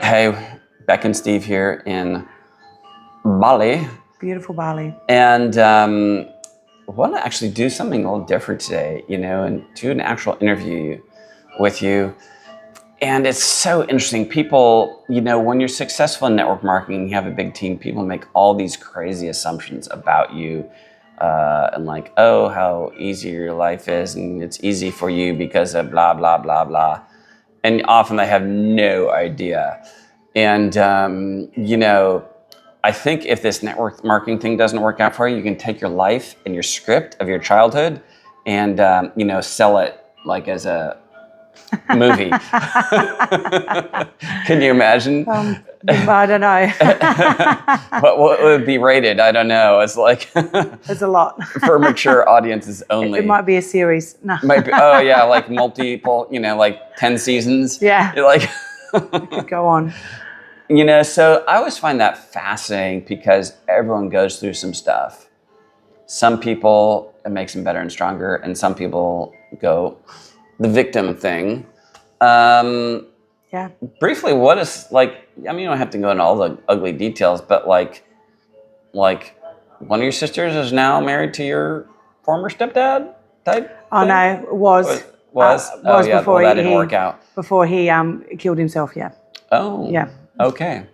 Hey, Beck and Steve here in Bali. Beautiful Bali. And I want to actually do something a little different today, and do an actual interview with you. And it's so interesting. People, when you're successful in network marketing, you have a big team, people make all these crazy assumptions about you. And like, oh, how easy your life is, and it's easy for you because of blah, blah, blah, blah. And often they have no idea. And, I think if this network marketing thing doesn't work out for you, you can take your life and your script of your childhood and, sell it like as a movie. Can you imagine? I don't know. What would be rated? I don't know. It's like It's a lot. for mature audiences only. It might be a series. No. Might be, oh yeah, like multiple, like 10 seasons. Yeah. Like Go on. So I always find that fascinating because everyone goes through some stuff. Some people, it makes them better and stronger, and some people go the victim thing. Yeah. Briefly, what is you don't have to go into all the ugly details, but like one of your sisters is now married to your former stepdad type? Oh thing? no, was Yeah, before that didn't work out. Before he killed himself, yeah. Oh. Yeah. Okay.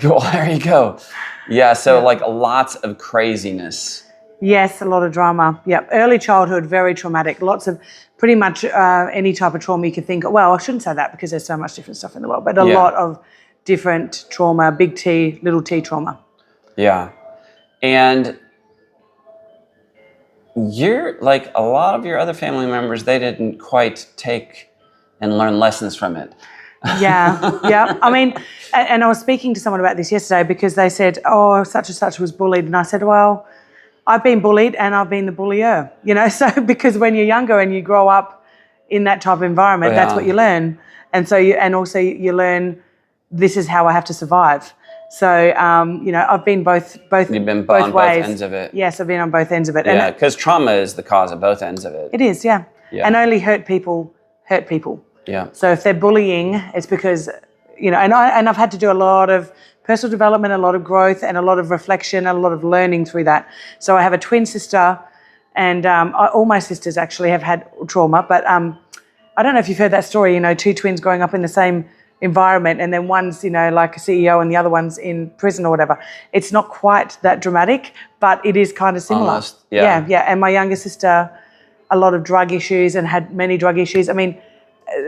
Well, there you go. Yeah, so lots of craziness. Yes, a lot of drama. Yep. Early childhood, very traumatic. Lots of pretty much any type of trauma you could think of. Well, I shouldn't say that because there's so much different stuff in the world, but a lot of different trauma, big T, little t trauma. Yeah. And you're like a lot of your other family members, they didn't quite take and learn lessons from it. Yeah, yeah. I mean, and I was speaking to someone about this yesterday because they said, oh, such and such was bullied. And I said, well, I've been bullied and I've been the bullier, so because when you're younger and you grow up in that type of environment, that's what you learn. And so you learn this is how I have to survive. So, I've been both You've been both on ways. both ends of it. Yes, I've been on both ends of it. Yeah, because trauma is the cause of both ends of it. It is, yeah. And only hurt people hurt people. Yeah. So if they're bullying, it's because, and I've had to do a lot of personal development, a lot of growth, and a lot of reflection, and a lot of learning through that. So I have a twin sister, and all my sisters actually have had trauma. But I don't know if you've heard that story. Two twins growing up in the same environment, and then one's like a CEO, and the other one's in prison or whatever. It's not quite that dramatic, but it is kind of similar. Almost, yeah. Yeah. And my younger sister, a lot of drug issues, and had many drug issues. I mean,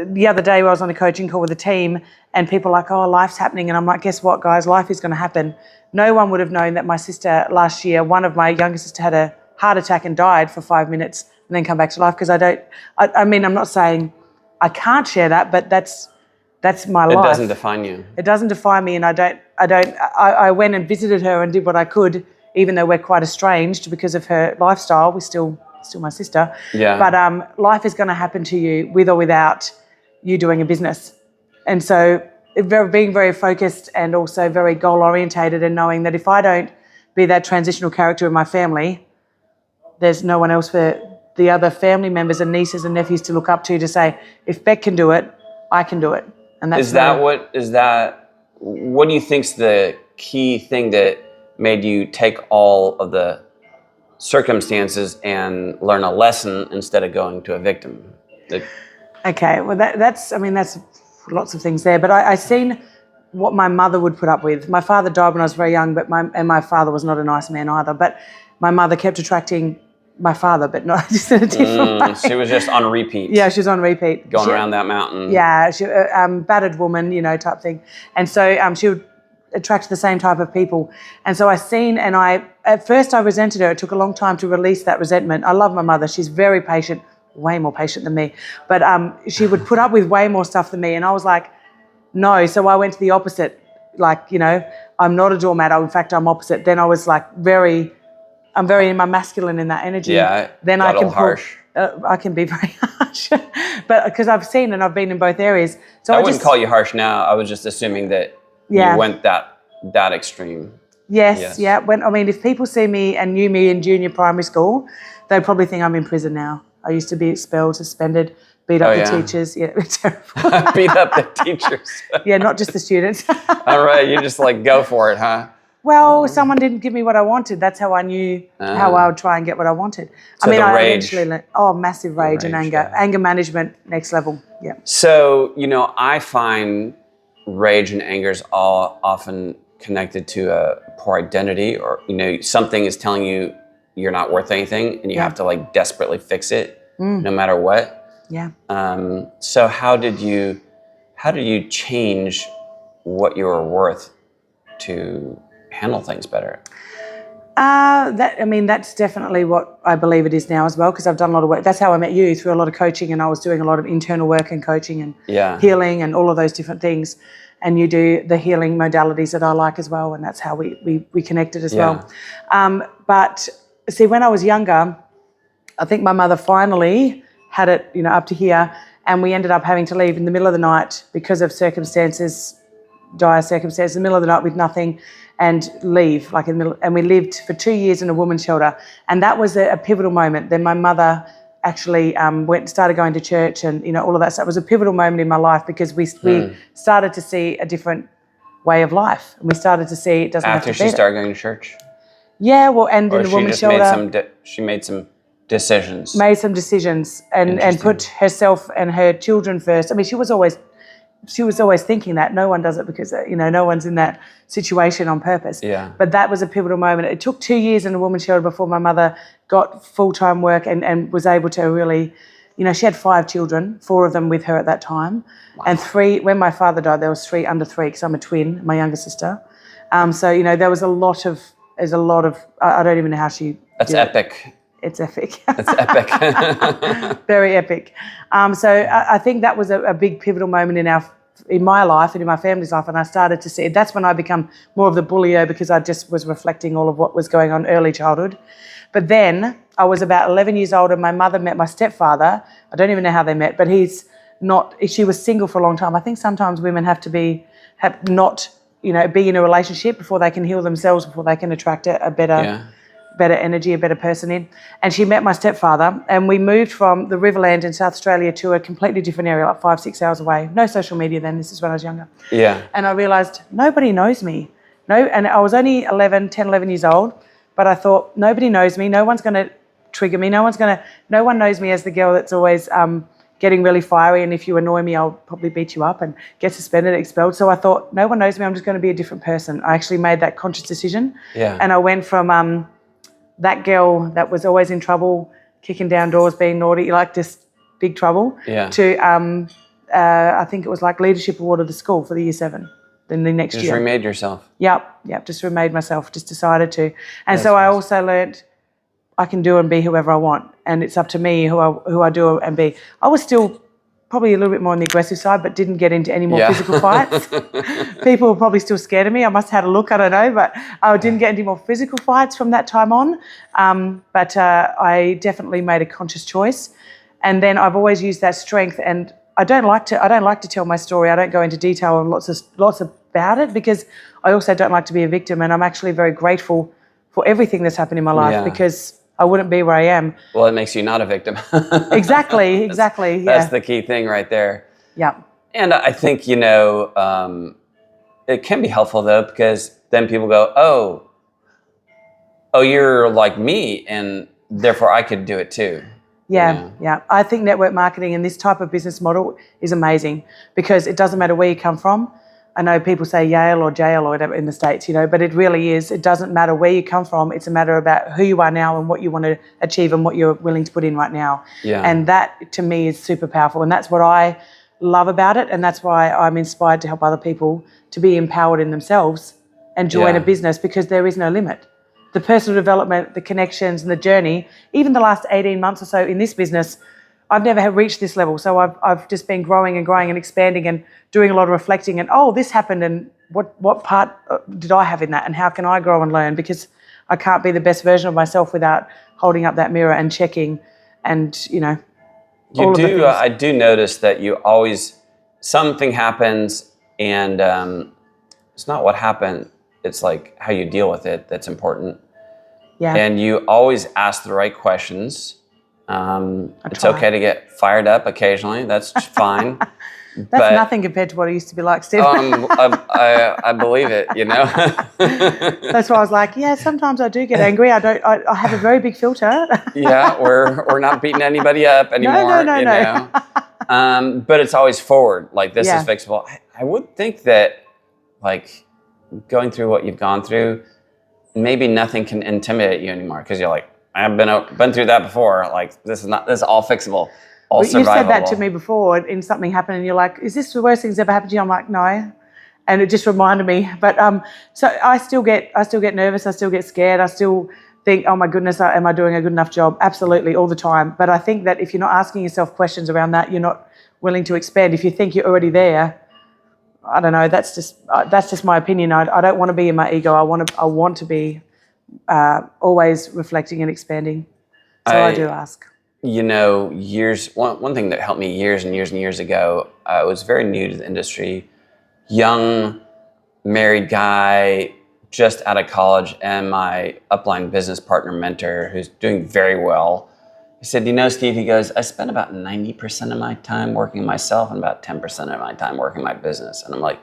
the other day I was on a coaching call with a team and people are like, oh, life's happening. And I'm like, guess what, guys? Life is going to happen. No one would have known that my sister last year, one of my younger sister had a heart attack and died for 5 minutes and then come back to life because I'm not saying I can't share that, but that's my life. It doesn't define you. It doesn't define me, and I went and visited her and did what I could, even though we're quite estranged because of her lifestyle. We're still my sister. Yeah. But life is going to happen to you with or without you doing a business. And so being very focused and also very goal orientated and knowing that if I don't be that transitional character in my family, there's no one else for the other family members and nieces and nephews to look up to say, if Beck can do it, I can do it. And that's what do you think's the key thing that made you take all of the circumstances and learn a lesson instead of going to a victim? Okay, well that's lots of things there, but I seen what my mother would put up with. My father died when I was very young, but my father was not a nice man either, but my mother kept attracting my father, but not just in a different way. She was just on repeat. Yeah, she was on repeat. Going around that mountain. Yeah, she battered woman, type thing. And so she would attract the same type of people. And so at first I resented her. It took a long time to release that resentment. I love my mother. She's very patient, way more patient than me. But she would put up with way more stuff than me. And I was like, no. So I went to the opposite. I'm not a doormat. In fact, I'm opposite. Then I was like I'm very masculine in that energy. Yeah, then I can harsh. I can be very harsh, but because I've seen and I've been in both areas. So I wouldn't call you harsh now. I was just assuming that you went that extreme. Yes. Yeah. If people see me and knew me in junior primary school, they'd probably think I'm in prison now. I used to be expelled, suspended, beat up Oh, the yeah. teachers. Yeah, terrible. Beat up the teachers. Yeah, not just the students. All right, you just like go for it, huh? Well, someone didn't give me what I wanted. That's how I knew how I would try and get what I wanted. So the I rage. eventually learned, massive rage and rage, anger. yeah. Anger management, next level. Yeah. So, I find rage and anger is all often connected to a poor identity, or, something is telling you you're not worth anything and you have to like desperately fix it no matter what. Yeah. So how did you change what you were worth to handle things better? That's definitely what I believe it is now as well, because I've done a lot of work. That's how I met you, through a lot of coaching, and I was doing a lot of internal work and coaching and healing and all of those different things. And you do the healing modalities that I like as well, and that's how we connected as well. But see, when I was younger, I think my mother finally had it, up to here, and we ended up having to leave in the middle of the night because of dire circumstances, in the middle of the night with nothing, and leave like in the middle. And we lived for 2 years in a woman's shelter, and that was a pivotal moment. Then my mother actually started going to church, and all of that stuff. It was a pivotal moment in my life because we started to see a different way of life, and we started to see it doesn't have to be after she started going to church. Yeah, well, and Or in the she woman's just shelter, she made some decisions. made some decisions and put herself and her children first. I mean, she was always thinking that. No one does it because, no one's in that situation on purpose. Yeah. But that was a pivotal moment. It took 2 years in a woman's shelter before my mother got full-time work and was able to really, she had 5 children, 4 of them with her at that time. Wow. And 3, when my father died, there was 3 under 3 because I'm a twin, my younger sister. So, there was a lot of, I don't even know how she That's did epic. it. It's epic. That's epic. Very epic. So I think that was a big pivotal moment in my life and in my family's life, and I started to see that's when I become more of the bullio, because I just was reflecting all of what was going on early childhood. But then I was about 11 years old, and my mother met my stepfather. I don't even know how they met, but she was single for a long time. I think sometimes women have to be in a relationship before they can heal themselves, before they can attract a better energy, a better person in. And she met my stepfather, and we moved from the Riverland in South Australia to a completely different area, like 5-6 hours away. No social media then. This is when I was younger. Yeah. And I realised nobody knows me. And I was only 10, 11 years old, but I thought, nobody knows me. No one's going to trigger me. No one knows me as the girl that's always getting really fiery, and if you annoy me, I'll probably beat you up and get suspended, expelled. So I thought, no one knows me. I'm just going to be a different person. I actually made that conscious decision. Yeah. And I went from that girl that was always in trouble, kicking down doors, being naughty, like just big trouble, to I think it was like leadership award of the school for the year 7. Then the next year. Just remade yourself. Yep, just remade myself, just decided to. And so I also learnt I can do and be whoever I want, and it's up to me who I do and be. I was still probably a little bit more on the aggressive side, but didn't get into any more physical fights. People were probably still scared of me. I must have had a look, I don't know, but I didn't get any more physical fights from that time on. But I definitely made a conscious choice. And then I've always used that strength, and I don't like to tell my story. I don't go into detail on lots about it, because I also don't like to be a victim, and I'm actually very grateful for everything that's happened in my life, because I wouldn't be where I am. Well, it makes you not a victim. Exactly. That's the key thing right there. Yeah. And I think, it can be helpful though, because then people go, oh, you're like me, and therefore I could do it too. Yeah. I think network marketing and this type of business model is amazing, because it doesn't matter where you come from. I know people say Yale or jail or whatever in the States, but it really is. It doesn't matter where you come from. It's a matter about who you are now and what you want to achieve and what you're willing to put in right now. Yeah. And that, to me, is super powerful. And that's what I love about it. And that's why I'm inspired to help other people to be empowered in themselves and join a business, because there is no limit. The personal development, the connections and the journey, even the last 18 months or so in this business, I've never reached this level. So I've just been growing and expanding and doing a lot of reflecting, and this happened, and what part did I have in that, and how can I grow and learn, because I can't be the best version of myself without holding up that mirror and checking, and I do notice that you always, something happens, and it's not what happened, it's like how you deal with it that's important. Yeah. And you always ask the right questions, It's try. okay to get fired up occasionally. That's fine. That's nothing compared to what it used to be like, Steve. I believe it, you know. That's why I was like, yeah, sometimes I do get angry. I have a very big filter. Yeah, we're not beating anybody up anymore. No. You know? But it's always forward. Like, this is fixable. I would think that, like, going through what you've gone through, maybe nothing can intimidate you anymore, because you're like, I've been through that before. Like, this is all fixable. All survivable. You've said that to me before, and something happened, and you're like, "Is this the worst thing that's ever happened to you?" I'm like, "No," and it just reminded me. But so I still get nervous. I still get scared. I still think, "Oh my goodness, am I doing a good enough job?" Absolutely, all the time. But I think that if you're not asking yourself questions around that, you're not willing to expand. If you think you're already there, I don't know. That's just my opinion. I don't want to be in my ego. I want to be always reflecting and expanding. So I do ask. You know, one thing that helped me years and years and years ago, I was very new to the industry, young, married guy, just out of college, and my upline business partner mentor, who's doing very well, he said, you know, Steve, he goes, I spend about 90% of my time working myself and about 10% of my time working my business. And I'm like,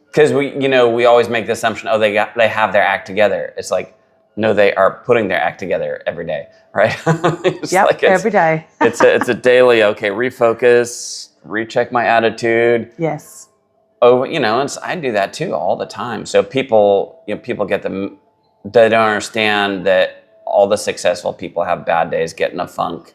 because we always make the assumption, oh, they have their act together. It's like, no, they are putting their act together every day, right? Every day. it's a daily, okay, refocus, recheck my attitude. Yes. Oh, you know, I do that too all the time. So people get they don't understand that all the successful people have bad days, get in a funk,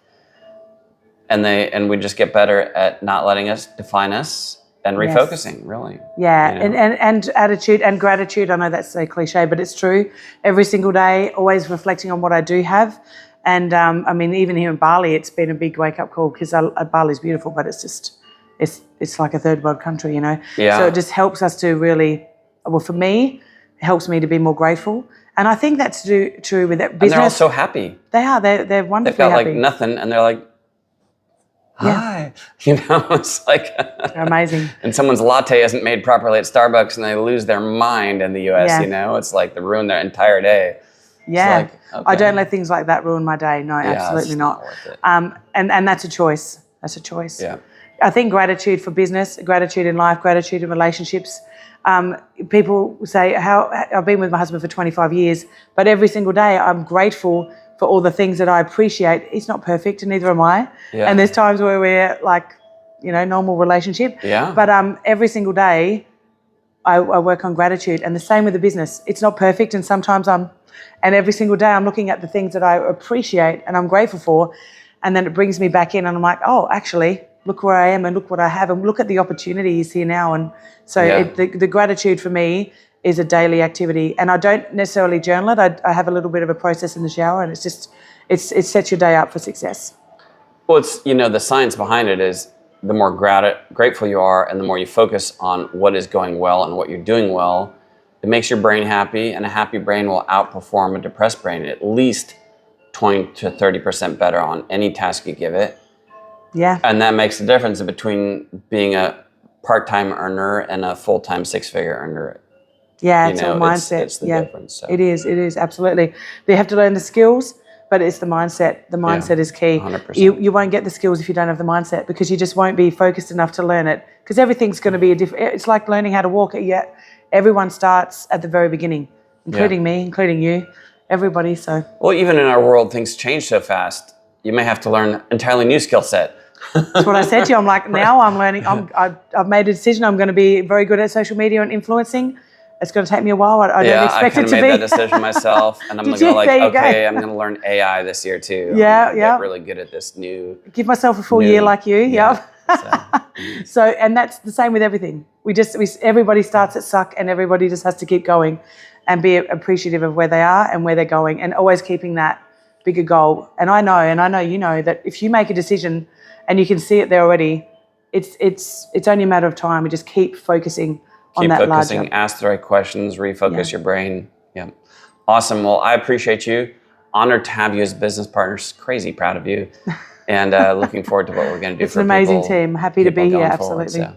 and we just get better at not letting us define us. And refocusing, really. Yeah, you know? and attitude and gratitude. I know that's so cliche, but it's true. Every single day, always reflecting on what I do have. And I mean, even here in Bali, it's been a big wake-up call, because Bali's beautiful, but it's just, it's like a third world country, you know? Yeah. So it just helps us to really, well, for me, it helps me to be more grateful. And I think that's true with that business. And they're all so happy. They are. They're wonderfully They've got happy. like nothing, and they're like, hi. You know, it's like they're amazing. And someone's latte isn't made properly at Starbucks, and they lose their mind in the US, you know? It's like they ruin their entire day. Yeah. Like, okay. I don't let things like that ruin my day. No, absolutely not. Worth it. And that's a choice. That's a choice. Yeah. I think gratitude for business, gratitude in life, gratitude in relationships. People say, I've been with my husband for 25 years, but every single day I'm grateful for all the things that I appreciate. He's not perfect, and neither am I. Yeah. And there's times where we're like, you know, normal relationship. Yeah. But every single day I work on gratitude, and the same with the business. It's not perfect, and sometimes and every single day I'm looking at the things that I appreciate and I'm grateful for, and then it brings me back in, and I'm like, oh, actually, look where I am and look what I have, and look at the opportunities here now. And so the gratitude for me is a daily activity, and I don't necessarily journal it. I have a little bit of a process in the shower, and it sets your day up for success. Well, it's, you know, the science behind it is the more grateful you are, and the more you focus on what is going well and what you're doing well, it makes your brain happy, and a happy brain will outperform a depressed brain at least 20 to 30% better on any task you give it. Yeah. And that makes the difference between being a part-time earner and a full-time six-figure earner. Yeah, it's a mindset. It's the difference. So. It is, absolutely. You have to learn the skills, but it's the mindset. The mindset is key. 100%. You won't get the skills if you don't have the mindset, because you just won't be focused enough to learn it, because everything's going to be it's like learning how to walk. Everyone starts at the very beginning, including me, including you, everybody. So. Well, even in our world, things change so fast. You may have to learn an entirely new skill set. That's what I said to you. I'm like, now I'm learning. I've made a decision. I'm going to be very good at social media and influencing. It's going to take me a while. I don't expect it to be. I made that decision myself, and I'm going to go like, okay, I'm going to learn AI this year too. Yeah, get really good at this new. Give myself a full year like you. Yeah. So, and that's the same with everything. Everybody starts at suck, and everybody just has to keep going, and be appreciative of where they are and where they're going, and always keeping that bigger goal. And I know you know that if you make a decision and you can see it there already, it's only a matter of time. We just keep focusing. Keep focusing, ask the right questions, refocus your brain. Yeah. Awesome. Well, I appreciate you. Honored to have you as business partners. Crazy proud of you. And looking forward to what we're going to do for people. It's an amazing team. Happy to be here. Absolutely. Forward, so.